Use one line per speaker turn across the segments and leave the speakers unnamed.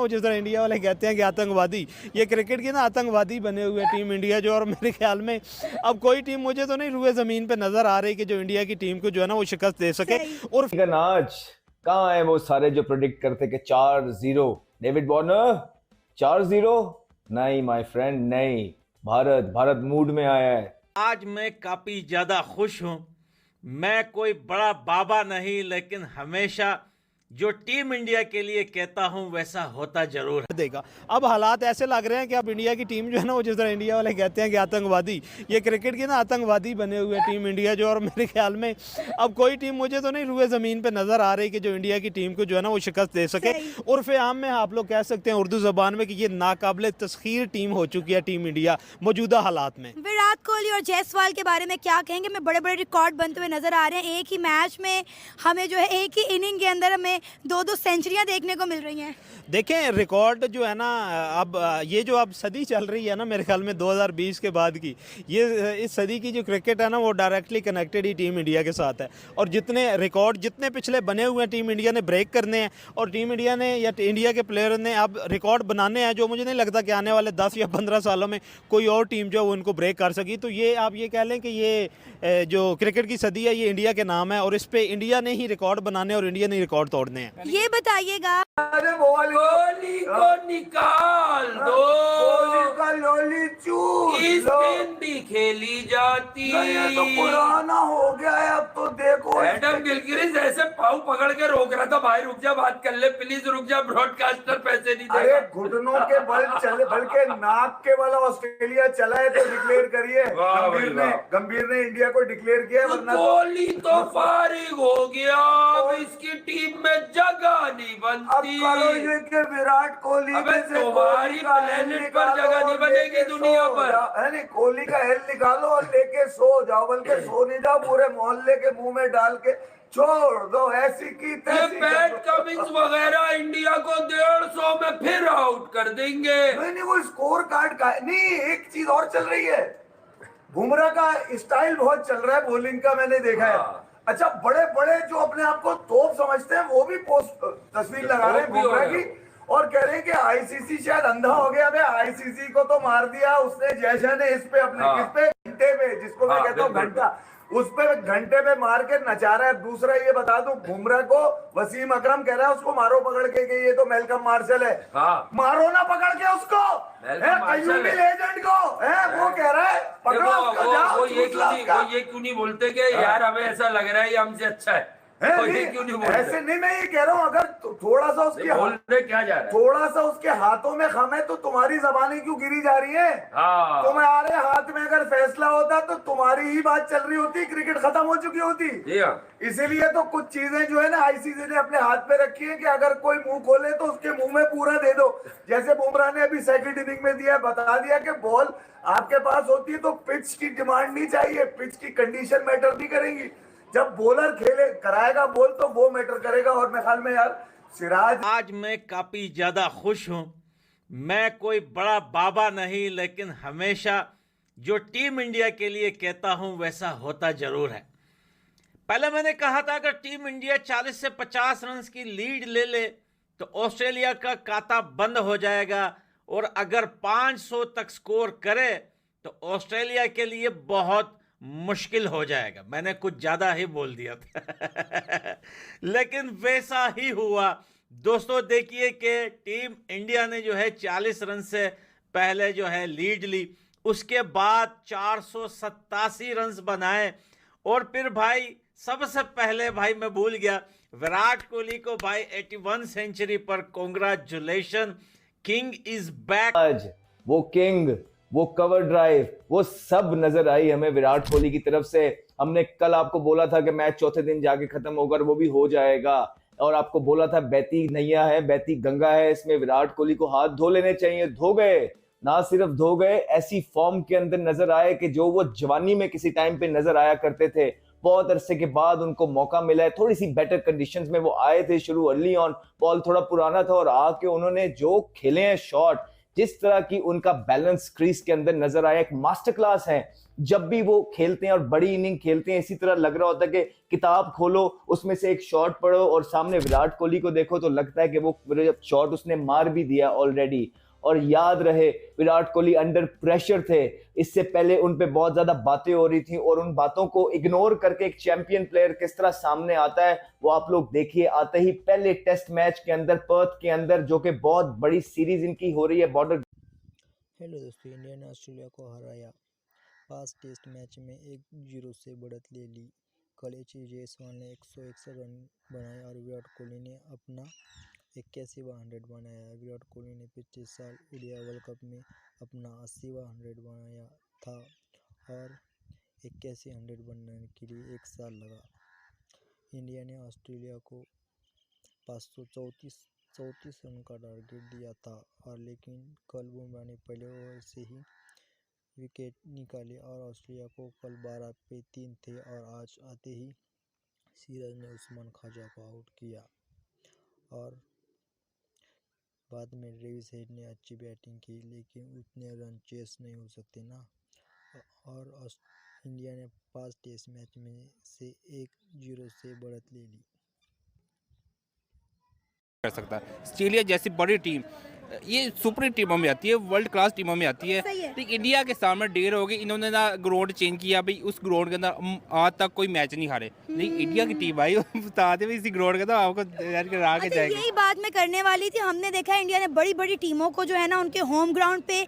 वो जिस तरह इंडिया वाले कहते हैं कि आतंकवादी, ये क्रिकेट की ना आतंकवादी बने हुए टीम इंडिया जो, और मेरे ख्याल में अब कोई टीम मुझे तो नहीं रुए ज़मीन पे नज़र आ रही कि जो इंडिया की टीम को जो है ना वो शिकस्त दे सके। और
नाच कहाँ है वो सारे जो प्रेडिक्ट करते कि 4-0 डेविड वार्नर 4-0? नहीं माय फ्रेंड, नहीं। भारत मूड में आया है।
आज मैं काफी ज्यादा खुश हूं। मैं कोई बड़ा बाबा नहीं, लेकिन हमेशा जो टीम इंडिया के लिए कहता हूं वैसा होता जरूर है।
देगा अब हालात ऐसे लग रहे हैं कि अब इंडिया की टीम जो है ना वो जिस तरह इंडिया वाले कहते हैं कि आतंकवादी, ये क्रिकेट की ना आतंकवादी बने हुए टीम इंडिया जो, और मेरे ख्याल में अब कोई टीम मुझे तो नहीं रुए ज़मीन पे नज़र आ रही कि जो इंडिया की टीम को जो है ना वो शिकस्त दे सके। उर्फ आम में आप लोग कह सकते हैं उर्दू ज़बान में कि ये नाकाबिल तस्खीर टीम हो चुकी है टीम इंडिया मौजूदा हालात में।
विराट कोहली और जायसवाल के बारे में क्या कहेंगे? में बड़े बड़े रिकॉर्ड बनते हुए नजर आ रहे हैं। एक ही मैच में हमें जो है एक ही इनिंग के अंदर हमें 2-2 सेंचुरियां देखने को मिल रही हैं।
देखें रिकॉर्ड जो है ना, अब ये जो अब सदी चल रही है ना मेरे ख्याल में 2020 के बाद की, ये इस सदी की जो क्रिकेट है ना वो डायरेक्टली कनेक्टेड ही टीम इंडिया के साथ है। और जितने रिकॉर्ड जितने पिछले बने हुए हैं टीम इंडिया ने ब्रेक करने हैं, और टीम इंडिया ने या इंडिया के प्लेयर ने अब रिकॉर्ड बनाने हैं जो मुझे नहीं लगता कि आने वाले 10 या 15 सालों में कोई और टीम जो है वो उनको ब्रेक कर सकी। तो ये आप ये कह लें कि ये जो क्रिकेट की सदी है ये इंडिया के नाम है, और इस पर इंडिया ने ही रिकॉर्ड बनाने और इंडिया ने रिकॉर्ड तोड़ने हैं।
ये बताइएगा
कोहली को निकाल दो,
कोहली का लोली चूस
इस
लो।
दिन भी खेली जाती।
ये तो पुराना हो गया है, अब तो देखो।
एडम गिलक्रिस्ट ऐसे पाँव पकड़ के रोक रहा था, भाई रुक जा, बात कर ले प्लीज, रुक जा, ब्रॉडकास्टर पैसे नहीं
अरे
देगा।
घुटनों के बल चले, बल्कि नाक के वाला ऑस्ट्रेलिया चला है तो डिक्लेयर करिए। गंभीर ने इंडिया को डिक्लेयर किया, वरना
कोहली तो फारिग हो गया, अब इसकी टीम में जगह नहीं
अब
बनती।
करो ये कि विराट कोहली
अबे
में से
तुम्हारी
कोहली का
प्लेनेट
हेल
पर
निकालो
जगह नहीं
और
बनेगी
लेके
दुनिया
सो
पर।
जाओ। है नहीं, कोहली का हेल निकालो और लेके सो जाओ, बल्कि सो नहीं जाओ, पूरे मोहल्ले के मुंह में डाल के छोड़ दो। ऐसी की
ये
तैसी
पैट कमिंस वगैरह इंडिया को 150 में फिर आउट कर देंगे।
नहीं, वो स्कोर कार्ड का नहीं, एक चीज और चल रही है। बुमराह का स्टाइल बहुत चल रहा है बॉलिंग का, मैंने देखा है। अच्छा, बड़े बड़े जो अपने आप को तोप समझते हैं वो भी पोस्ट तस्वीर लगा रहे हैं बुमराह की, और कह रहे हैं कि आईसीसी शायद अंधा हो गया। आईसीसी को तो मार दिया उसने, जैसे ने इस पे अपने किस पे घंटे पे, जिसको मैं कहता हूँ घंटा, उस पे घंटे पे मार के नचा रहा है। दूसरा ये बता दूं, बुमराह को वसीम अकरम कह रहा है उसको मारो पकड़ के कि ये तो मेलकम मार्शल है। मारो ना पकड़ के उसको, लेजेंड को है, वो कह रहा है पकड़ो उसको, जाओ।
वो ये क्यों नहीं बोलते कि यार हमें ऐसा लग रहा है ये हमसे अच्छा है?
ऐसे नहीं, मैं ये कह रहा हूँ अगर थोड़ा सा उसके
क्या जा रहा है,
थोड़ा सा उसके हाथों में खम है तो तुम्हारी जबानें क्यों गिरी जा रही है? तुम्हारे हाथ में अगर फैसला होता तो तुम्हारी ही बात चल रही होती, क्रिकेट खत्म हो चुकी होती। इसीलिए तो कुछ चीजें जो है ना आईसीसी ने अपने हाथ पे रखी है कि अगर कोई मुंह खोले तो उसके मुंह में पूरा दे दो। जैसे बुमराह ने अभी सेकंड इनिंग में दिया, बता दिया कि बॉल आपके पास होती है तो पिच की डिमांड नहीं चाहिए, पिच की कंडीशन मैटर नहीं करेंगी। जब बॉलर खेले कराएगा बॉल तो वो मैटर करेगा। और मेरे ख्याल में यार सिराज,
आज मैं काफी ज्यादा खुश हूं। मैं कोई बड़ा बाबा नहीं, लेकिन हमेशा जो टीम इंडिया के लिए कहता हूं वैसा होता जरूर है। पहले मैंने कहा था अगर टीम इंडिया 40 से 50 रन की लीड ले ले तो ऑस्ट्रेलिया का खाता बंद हो जाएगा, और अगर 500 तक स्कोर करे तो ऑस्ट्रेलिया के लिए बहुत मुश्किल हो जाएगा। मैंने कुछ ज्यादा ही बोल दिया था लेकिन वैसा ही हुआ। दोस्तों देखिए कि टीम इंडिया ने जो है 40 रन से पहले जो है लीड ली, उसके बाद 487 रन बनाए, और फिर भाई सबसे पहले भाई मैं भूल गया, विराट कोहली को भाई 81 सेंचुरी पर कांग्रेचुलेशन, किंग इज बैक।
आज वो किंग, वो कवर ड्राइव, वो सब नजर आई हमें विराट कोहली की तरफ से। हमने कल आपको बोला था कि मैच चौथे दिन जाके खत्म होगा, वो भी हो जाएगा, और आपको बोला था बहती नैया है, बहती गंगा है, इसमें विराट कोहली को हाथ धो लेने चाहिए। धो गए, ना सिर्फ धो गए, ऐसी फॉर्म के अंदर नजर आए कि जो वो जवानी में किसी टाइम पे नजर आया करते थे। बहुत अरसे के बाद उनको मौका मिला है, थोड़ी सी बेटर कंडीशंस में वो आए थे शुरू अर्ली ऑन, बॉल थोड़ा पुराना था, और आके उन्होंने जो खेले हैं शॉट जिस तरह की उनका बैलेंस क्रीज के अंदर नजर आया, एक मास्टर क्लास है। जब भी वो खेलते हैं और बड़ी इनिंग खेलते हैं, इसी तरह लग रहा होता है कि किताब खोलो, उसमें से एक शॉट पढ़ो और सामने विराट कोहली को देखो तो लगता है कि वो शॉट उसने मार भी दिया ऑलरेडी। और याद रहे विराट कोहली अंडर प्रेशर थे, इससे पहले उन पे बहुत ज्यादा बातें हो रही थी और उन बातों को इग्नोर करके एक चैंपियन प्लेयर किस तरह सामने आता है वो आप लोग देखिए। आते ही पहले टेस्ट मैच के अंदर पर्थ के अंदर, जो कि बहुत बड़ी सीरीज इनकी हो रही है बॉर्डर।
हेलो दोस्तों, इंडिया ने ऑस्ट्रेलिया को हराया। 5 टेस्ट मैच में 1-0 से बढ़त ले ली। कल जायसवाल ने 161 रन बनाए और विराट कोहली ने अपना 81वां 100 बनाया। विराट कोहली ने पिछले साल ओडीआई वर्ल्ड कप में अपना 80वां 100 बनाया था और 81 100 बनाने के लिए 1 साल लगा। इंडिया ने ऑस्ट्रेलिया को 534 रन का टारगेट दिया था और लेकिन कल बुमराह ने पहले ओवर से ही विकेट निकाले और ऑस्ट्रेलिया को कल 12 पे 3 थे और आज आते ही सिराज ने उस्मान ख्वाजा को आउट किया और बाद में ट्रेविस हेड ने अच्छी बैटिंग की, लेकिन उतने रन चेस नहीं हो सकते ना। और इंडिया ने 5 टेस्ट मैच में से 1-0 से बढ़त ले ली।
कर सकता है। ऑस्ट्रेलिया जैसी बड़ी टीम ये सुपर टीमों में आती है, वर्ल्ड क्लास टीमों में आती है। ठीक, इंडिया के सामने डेर हो गई, इन्होंने ना ग्राउंड चेंज किया भाई, उस ग्राउंड के अंदर आज तक कोई मैच नहीं हारे। नहीं, इंडिया की टीम आई बताते भाई इसी ग्राउंड के अंदर आपको करा के जाएगी।
यही बात मैं करने वाली थी। हमने देखा इंडिया ने बड़ी बड़ी टीमों को जो है ना उनके होम ग्राउंड पे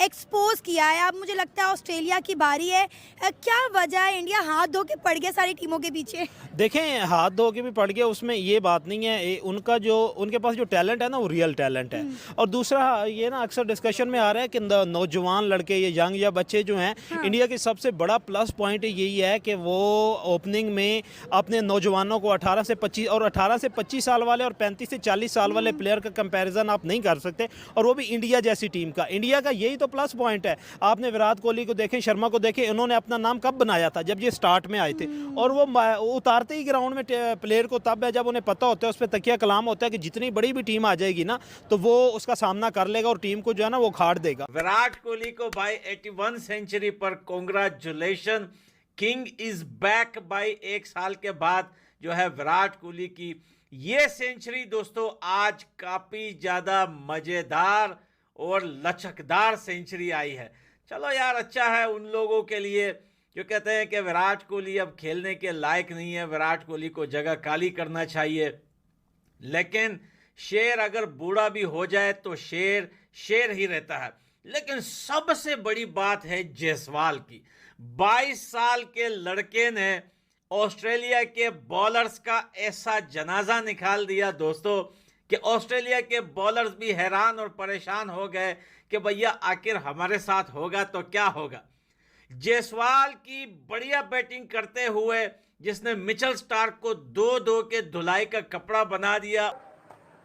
एक्सपोज किया है। अब मुझे लगता है ऑस्ट्रेलिया की बारी है। क्या वजह है इंडिया हाथ धो के पड़ गया सारी टीमों के पीछे?
देखें, हाथ धो के भी पड़ गया, उसमें ये बात नहीं है। उनका जो उनके पास जो टैलेंट है ना वो रियल टैलेंट है। और दूसरा ये ना अक्सर डिस्कशन में आ रहा है कि नौजवान लड़के, ये यंग या बच्चे जो हैं, इंडिया की सबसे बड़ा प्लस पॉइंट यही है कि वो ओपनिंग में अपने नौजवानों को 18 से 25 साल वाले और 35 से 40 साल वाले प्लेयर का कंपैरिजन आप नहीं कर सकते, और वो भी इंडिया जैसी टीम का। इंडिया का यही तो प्लस पॉइंट है। आपने विराट कोहली को देखें, शर्मा को देखें, इन्होंने अपना नाम कब बनाया था? जब ये स्टार्ट में आए थे। और वो उतारते ही ग्राउंड में प्लेयर को तब है जब उन्हें पता होता है, उस पर तकिया कलाम होता है कि जितनी बड़ी भी टीम आ जाएगी ना तो वो उसका सामना कर लेगा और टीम को जो है ना वो खाड़ देगा।
विराट कोहली को भाई 81 सेंचुरी पर कांग्रेचुलेशन। किंग इज बैक भाई। 1 साल के बाद जो है विराट कोहली की ये सेंचुरी दोस्तों आज काफी ज्यादा मजेदार और लचकदार सेंचुरी आई है। चलो यार, अच्छा है उन लोगों के लिए जो कहते हैं कि विराट कोहली अब खेलने के लायक नहीं है, विराट कोहली को जगह खाली करना चाहिए। लेकिन शेर अगर बूढ़ा भी हो जाए तो शेर शेर ही रहता है। लेकिन सबसे बड़ी बात है जायसवाल की। 22 साल के लड़के ने ऑस्ट्रेलिया के बॉलर्स का ऐसा जनाजा निकाल दिया दोस्तों कि ऑस्ट्रेलिया के बॉलर्स भी हैरान और परेशान हो गए कि भैया आखिर हमारे साथ होगा तो क्या होगा। जायसवाल की बढ़िया बैटिंग करते हुए जिसने मिचेल स्टार्क को 2-2 के धुलाई का कपड़ा बना दिया।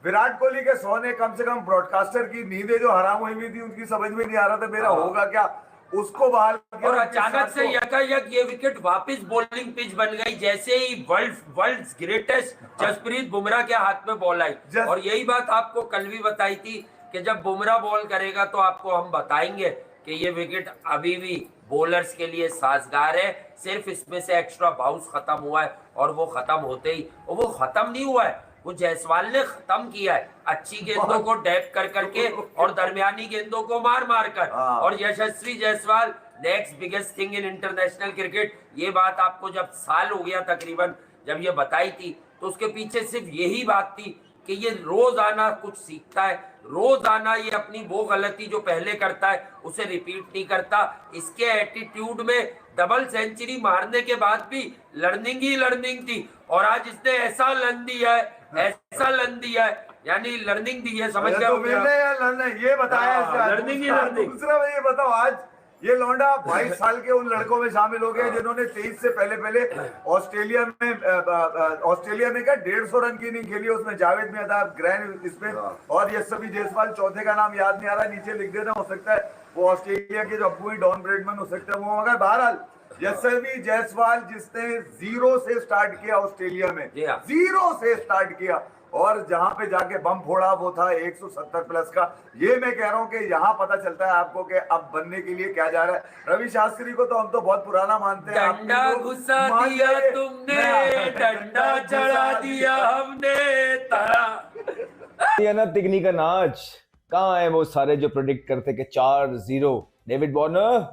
विराट कोहली के सोने कम से कम ब्रॉडकास्टर की नींदें जो हराम हुई थी उनकी समझ में नहीं आ रहा था मेरा होगा क्या, उसको बहाल किया
और अचानक से यकायक ये विकेट वापस बॉलिंग पिच बन गई। जैसे ही वर्ल्ड ग्रेटेस्ट जसप्रीत बुमराह के हाथ में बॉल आई। और यही बात आपको कल भी बताई थी कि जब बुमराह बॉल करेगा तो आपको हम बताएंगे कि ये विकेट अभी भी बॉलर्स के लिए साजगार है। सिर्फ इसमें से एक्स्ट्रा बाउंस खत्म हुआ है और वो खत्म होते ही, और वो खत्म नहीं हुआ है, वो जायसवाल ने खत्म किया है अच्छी गेंदों को डैप कर करके और दरमियानी गेंदों को मार मार कर। और Yashasvi Jaiswal next biggest thing in international cricket. ये बात आपको जब साल हो गया तकरीबन जब ये बताई थी तो उसके पीछे सिर्फ यही बात थी कि ये रोजाना कुछ सीखता है, रोजाना ये अपनी वो गलती जो पहले करता है उसे रिपीट नहीं करता। इसके एटीट्यूड में डबल सेंचुरी मारने के बाद भी लर्निंग ही लर्निंग थी। और आज इसने ऐसा लन दिया है, ऐसा लन दिया है, यानी लर्निंग दी है। समझ गए?
ये बताया
लर्निंग ही लर्निंग।
दूसरा ये बताओ, आज ये लौंडा 22 साल के उन लड़कों में शामिल हो गए जिन्होंने 23 से पहले ऑस्ट्रेलिया में क्या 150 रन की इनिंग खेली। उसमें जावेद मियांदाद, ग्रैंड इसमें और यशस्वी जायसवाल, चौथे का नाम याद नहीं आ रहा, नीचे लिख देना, हो सकता है वो ऑस्ट्रेलिया के जो अब्बू डॉन ब्रेडमैन हो सकता है वो। मगर बहरहाल यशस्वी जायसवाल जिसने 0 से स्टार्ट किया ऑस्ट्रेलिया में, 0 से स्टार्ट किया, और जहां पे जाके बम फोड़ा वो था 170 प्लस का। ये मैं कह रहा हूं कि यहाँ पता चलता है आपको कि अब बनने के लिए क्या जा रहा है। रवि शास्त्री को तो हम तो बहुत पुराना मानते हैं।
डंडा घुसा दिया तुमने, डंडा चढ़ा दिया हमने तारा।
ये ना तिगनी का नाच। कहाँ है वो सारे जो प्रेडिक्ट करते कि 4-0 डेविड वार्नर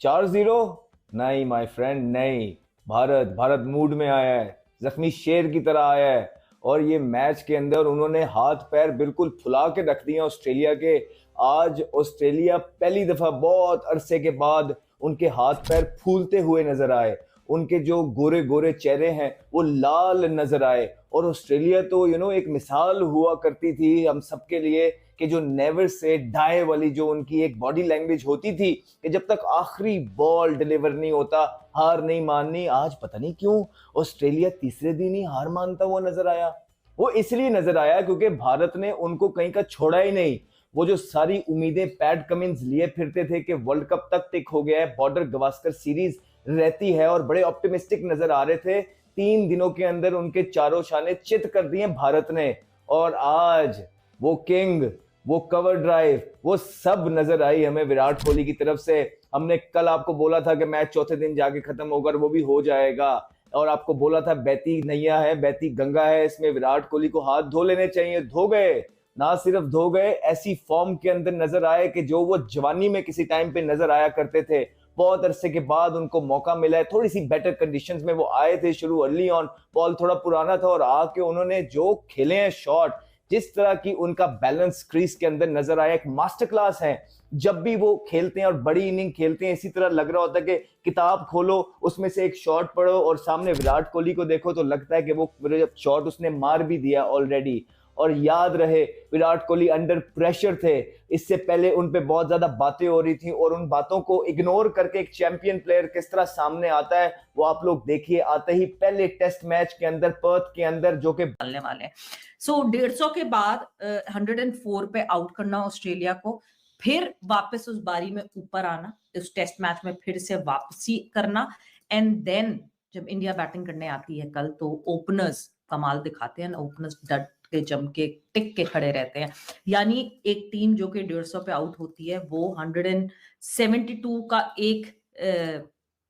4-0? नहीं माय फ्रेंड, नहीं। भारत मूड में आया है, जख्मी शेर की तरह आया है, और ये मैच के अंदर उन्होंने हाथ पैर बिल्कुल फुला के रख दिए ऑस्ट्रेलिया के। आज ऑस्ट्रेलिया पहली दफा बहुत अरसे के बाद उनके हाथ पैर फूलते हुए नजर आए, उनके जो गोरे गोरे चेहरे हैं वो लाल नजर आए। और ऑस्ट्रेलिया तो एक मिसाल हुआ करती थी हम सबके लिए कि जो नेवर से डाई वाली जो उनकी एक बॉडी लैंग्वेज होती थी कि जब तक आखिरी बॉल डिलीवर नहीं होता हार नहीं माननी। आज पता नहीं क्यों ऑस्ट्रेलिया तीसरे दिन ही हार मानता हुआ नजर आया। वो इसलिए नजर आया क्योंकि भारत ने उनको कहीं का छोड़ा ही नहीं। वो जो सारी उम्मीदें पैट कमिंस लिए फिरते थे कि वर्ल्ड कप तक टिक हो गया है, बॉर्डर गवास्कर सीरीज रहती है, और बड़े ऑप्टिमिस्टिक नजर आ रहे थे, 3 दिनों के अंदर उनके चारों शाने चित कर दिए भारत ने। और आज वो किंग, वो कवर ड्राइव, वो सब नजर आई हमें विराट कोहली की तरफ से। हमने कल आपको बोला था कि मैच चौथे दिन जाके खत्म होगा, वो भी हो जाएगा, और आपको बोला था बहती नैया है, बहती गंगा है, इसमें विराट कोहली को हाथ धो लेने चाहिए। धो गए, ना सिर्फ धो गए, ऐसी फॉर्म के अंदर नजर आए कि जो वो जवानी में किसी टाइम पे नजर आया करते थे। बहुत अरसे के बाद उनको मौका मिला है, थोड़ी सी बेटर कंडीशंस में वो आए थे शुरू अर्ली ऑन, बॉल थोड़ा पुराना था, और आके उन्होंने जो खेले हैं शॉट, जिस तरह की उनका बैलेंस क्रीज के अंदर नजर आया, एक मास्टर क्लास है। जब भी वो खेलते हैं और बड़ी इनिंग खेलते हैं, इसी तरह लग रहा होता है कि किताब खोलो, उसमें से एक शॉट पढ़ो और सामने विराट कोहली को देखो तो लगता है कि वो शॉट उसने मार भी दिया ऑलरेडी। और याद रहे विराट कोहली अंडर प्रेशर थे, इससे पहले उन पे बहुत ज्यादा बातें हो रही थी, और उन बातों को इग्नोर करके एक चैंपियन प्लेयर किस तरह सामने आता है वो आप लोग देखिए। आते ही पहले टेस्ट मैच के अंदर पर्थ के अंदर जो कि
डालने वाले हैं। सो 150 के बाद 104 पे आउट करना ऑस्ट्रेलिया को, फिर वापस उस बारी में ऊपर आना, उस टेस्ट मैच में फिर से वापसी करना, एंड देन जब इंडिया बैटिंग करने आती है कल तो ओपनर्स कमाल दिखाते हैं, ओपनर्स डट के जम के टिक के खड़े रहते हैं। यानी एक टीम जो कि 150 पे आउट होती है वो 172 का एक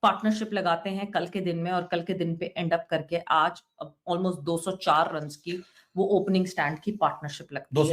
पार्टनरशिप लगाते हैं कल के दिन में, और कल के दिन पे एंड अप करके आज ऑलमोस्ट 204 रन की वो ओपनिंग स्टैंड की पार्टनरशिप लगती है।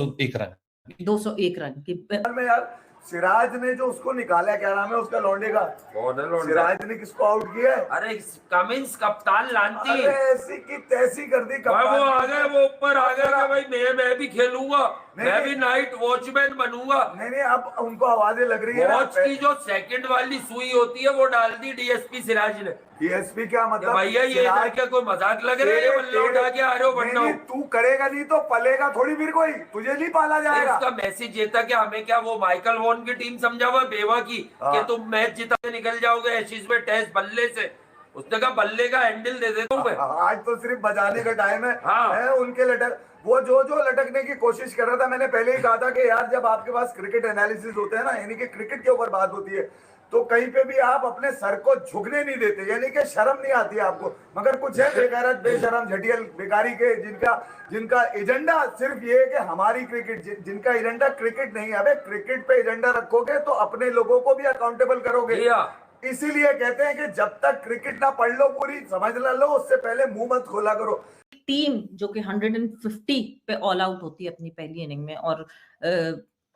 201 रन की
में यार सिराज ने जो उसको निकाला, क्या नाम है उसका लौंडे का,
कौन है लौंडा?
सिराज ने किसको आउट किया है?
अरे कमिंस कप्तान लानती,
अरे ऐसी की तैसी कर दी
भाई वो आ गए, वो ऊपर आ गए कि भाई मैं भी खेलूंगा, मैं भी नाइट वॉचमैन बनूंगा।
नहीं अब उनको आवाजें लग रही है ना।
वॉच की जो सेकंड वाली सुई होती है वो डाल दी डीएसपी सिराज ने।
डीएसपी क्या मतलब?
भैया ये क्या कोई मजाक लग रहा है? ये बल्ला उठा के आ रहे हो बनना।
तू करेगा नहीं तो पलेगा थोड़ी, फिर कोई तुझे नहीं पाला जाएगा।
उसका मैसेज ये था कि हमें क्या वो माइकल वॉन की टीम समझा हुआ बेवा की कि तुम मैच जिता के निकल जाओगे एशिज में टेस्ट बल्ले से। उसने कहा बल्ले का हैंडल दे देता हूँ मैं।
आज तो सिर्फ बजाने का टाइम है।
हाँ।
है उनके लटक, वो जो लटकने की कोशिश कर रहा था, मैंने पहले ही कहा था कि यार जब आपके पास क्रिकेट एनालिसिस होते हैं ना, यानी कि क्रिकेट के ऊपर बात होती है, तो कहीं पे भी आप अपने सर को झुकने नहीं देते, यानी कि शर्म नहीं आती है आपको। मगर कुछ है बेगैरत बेशरम झटियल बेकारी के जिनका एजेंडा सिर्फ ये है कि हमारी क्रिकेट, जिनका एजेंडा क्रिकेट नहीं है। अबे क्रिकेट पे एजेंडा रखोगे तो अपने लोगों को भी अकाउंटेबल करोगे। इसीलिए कहते हैं कि जब तक क्रिकेट ना पढ़ लो पूरी, समझ ना लो, उससे पहले मुंह मत खोला करो।
टीम जो कि 150 पे ऑल आउट होती है अपनी पहली इनिंग में, और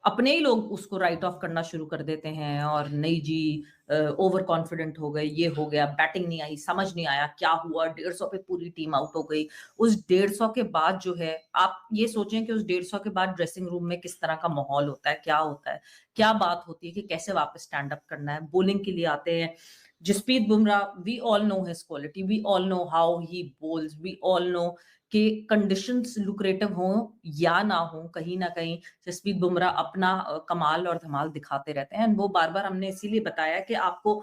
अपने ही लोग उसको राइट ऑफ करना शुरू कर देते हैं, और नहीं जी ओवर कॉन्फिडेंट हो गए, ये हो गया, बैटिंग नहीं आई, समझ नहीं आया क्या हुआ, 150 पे पूरी टीम आउट हो गई। उस 150 के बाद जो है, आप ये सोचें कि उस 150 के बाद ड्रेसिंग रूम में किस तरह का माहौल होता है, क्या होता है, क्या बात होती है कि कैसे वापस स्टैंड अप करना है। बॉलिंग के लिए आते हैं Jasprit Bumrah, we all know his quality, we all know how he bowls, we all know कि कंडीशंस लुक्रेटिव हो या ना हो, कहीं ना कहीं जसप्रीत बुमराह अपना कमाल और धमाल दिखाते रहते हैं। वो बार बार हमने इसीलिए बताया कि आपको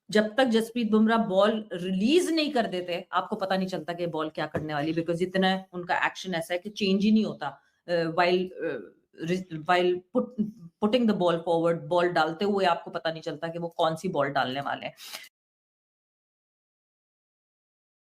जब तक जसप्रीत बुमराह बॉल रिलीज नहीं कर देते, आपको पता नहीं चलता कि बॉल क्या करने वाली, बिकॉज इतना उनका एक्शन ऐसा है कि चेंज ही नहीं होता। While putting the ball forward, ball डालते हुए आपको पता नहीं चलता कि वो कौन सी बॉल डालने वाले हैं।